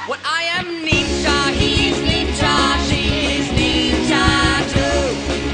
Well, I am ninja, he is ninja, she is ninja too.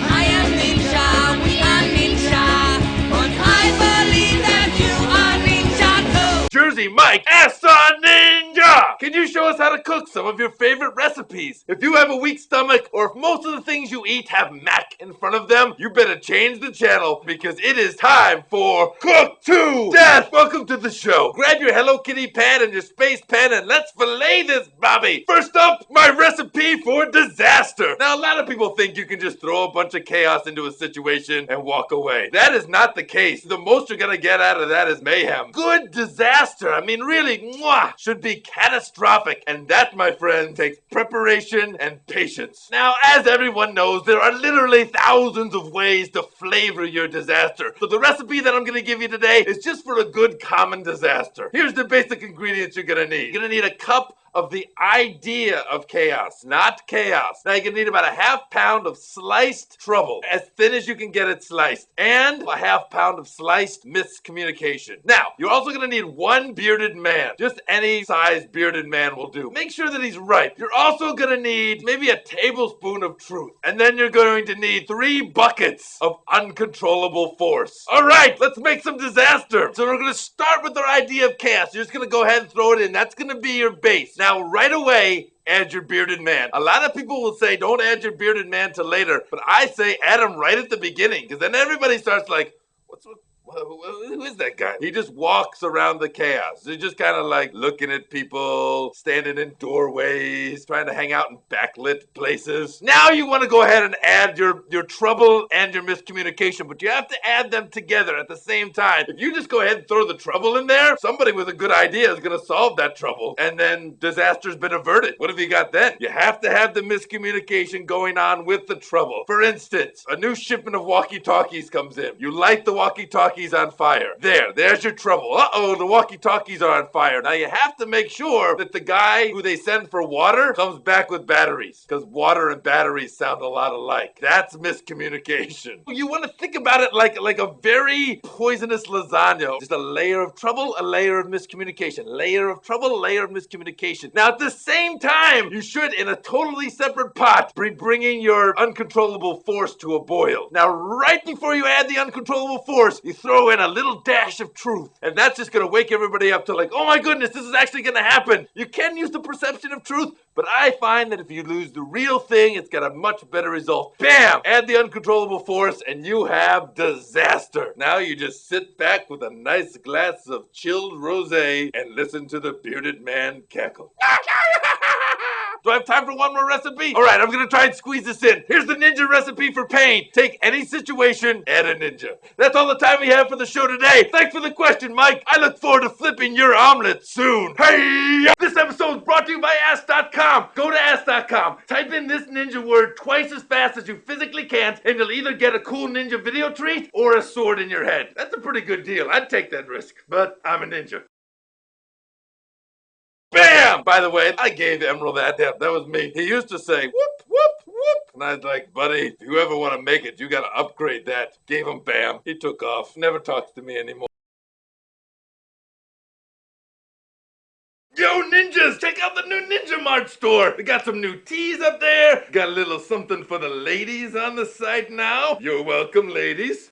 I am ninja, we are ninja, but I believe that you are ninja too. Jersey Mike, Asa Ninja! Can you show us how to cook some of your favorite recipes? If you have a weak stomach, or if most of the things you eat have Mac in front of them, you better change the channel because it is time for Cook to Death! Welcome to the show. Grab your Hello Kitty pan and your space pen and let's fillet this Bobby. First up, my recipe for disaster. Now, a lot of people think you can just throw a bunch of chaos into a situation and walk away. That is not the case. The most you're gonna get out of that is mayhem. Good disaster, I mean really, should be catastrophic. And that, my friend, takes preparation and patience. Now, as everyone knows, there are literally thousands of ways to flavor your disaster. So the recipe that I'm gonna give you today is just for a good common disaster. Here's the basic ingredients you're gonna need. You're gonna need a cup of the idea of chaos, not chaos. Now you're gonna need about a half pound of sliced trouble, as thin as you can get it sliced, and a half pound of sliced miscommunication. Now, you're also gonna need one bearded man. Just any size bearded man will do. Make sure that he's right. You're also gonna need maybe a tablespoon of truth, and then you're going to need 3 buckets of uncontrollable force. All right, let's make some disaster. So we're gonna start with our idea of chaos. You're just gonna go ahead and throw it in. That's gonna be your base. Now, right away, add your bearded man. A lot of people will say don't add your bearded man till later, but I say add him right at the beginning, because then everybody starts like, who is that guy? He just walks around the chaos. He's just kind of like looking at people, standing in doorways, trying to hang out in backlit places. Now you want to go ahead and add your trouble and your miscommunication, but you have to add them together at the same time. If you just go ahead and throw the trouble in there, somebody with a good idea is going to solve that trouble, and then disaster's been averted. What have you got then? You have to have the miscommunication going on with the trouble. For instance, a new shipment of walkie-talkies comes in. You light the walkie-talkies on fire. There's your trouble. Uh-oh, the walkie-talkies are on fire. Now you have to make sure that the guy who they send for water comes back with batteries, because water and batteries sound a lot alike. That's miscommunication. You want to think about it like a very poisonous lasagna. Just a layer of trouble, a layer of miscommunication. Layer of trouble, layer of miscommunication. Now at the same time, you should, in a totally separate pot, be bringing your uncontrollable force to a boil. Now right before you add the uncontrollable force, you throw in a little dash of truth, and that's just gonna wake everybody up to like, oh my goodness, this is actually gonna happen. You can use the perception of truth, but I find that if you lose the real thing, it's got a much better result. Bam! Add the uncontrollable force, and you have disaster. Now you just sit back with a nice glass of chilled rosé and listen to the bearded man cackle. Do I have time for one more recipe? All right, I'm gonna try and squeeze this in. Here's the ninja recipe for pain. Take any situation, add a ninja. That's all the time we have for the show today. Thanks for the question, Mike. I look forward to flipping your omelet soon. Hey! This episode is brought to you by Ask.com. Go to Ask.com. Type in this ninja word twice as fast as you physically can, and you'll either get a cool ninja video treat or a sword in your head. That's a pretty good deal. I'd take that risk, but I'm a ninja. Bam! By the way, I gave Emerald that. Yeah, that was me. He used to say, whoop, whoop, whoop. And I was like, buddy, if you ever want to make it, you got to upgrade that. Gave him bam. He took off. Never talks to me anymore. Yo, ninjas, check out the new Ninja Mart store. We got some new teas up there. Got a little something for the ladies on the site now. You're welcome, ladies.